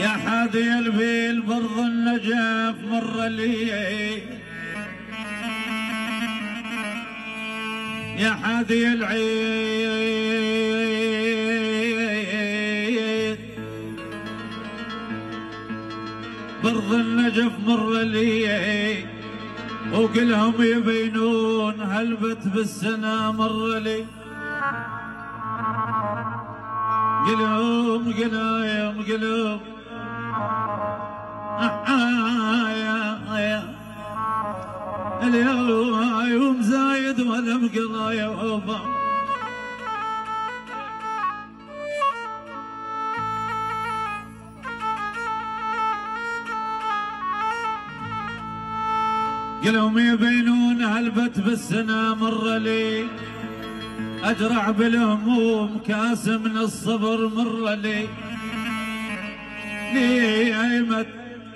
يا حادي الفيل برض النجف مر لي، يا حادي العيد برض النجف مر لي، وكلهم يبينون هلبت بالسنة مر لي. قلوب قلوب قلوب اليوم زايد ولا مقضى يا أوبا. قلهم يبينون هلبت بالسنة مر لي، أجرع بالهموم كاس من الصبر مر لي. ليمت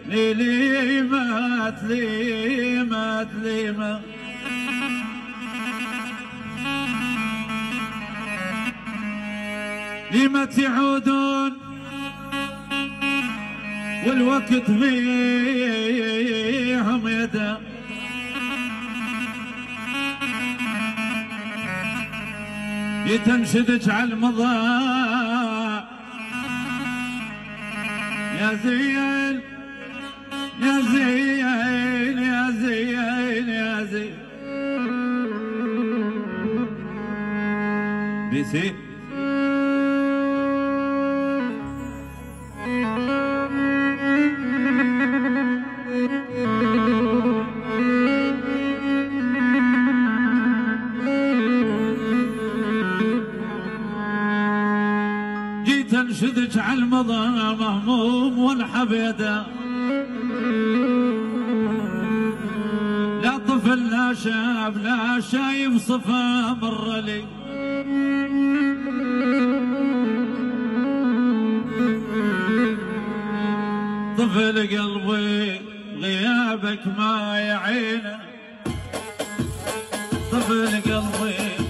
ليمت ليمت ليمت ليمت يعودون والوقت فيهم يدا. يتنشدج على المضاء يا زين يا زين يا زين يا زين بيسي تنشدج على المضى مهموم والحبيدة، لا طفل لا شاب لا شايب صفا مر لي. طفل قلبي غيابك ما يعينه، طفل قلبي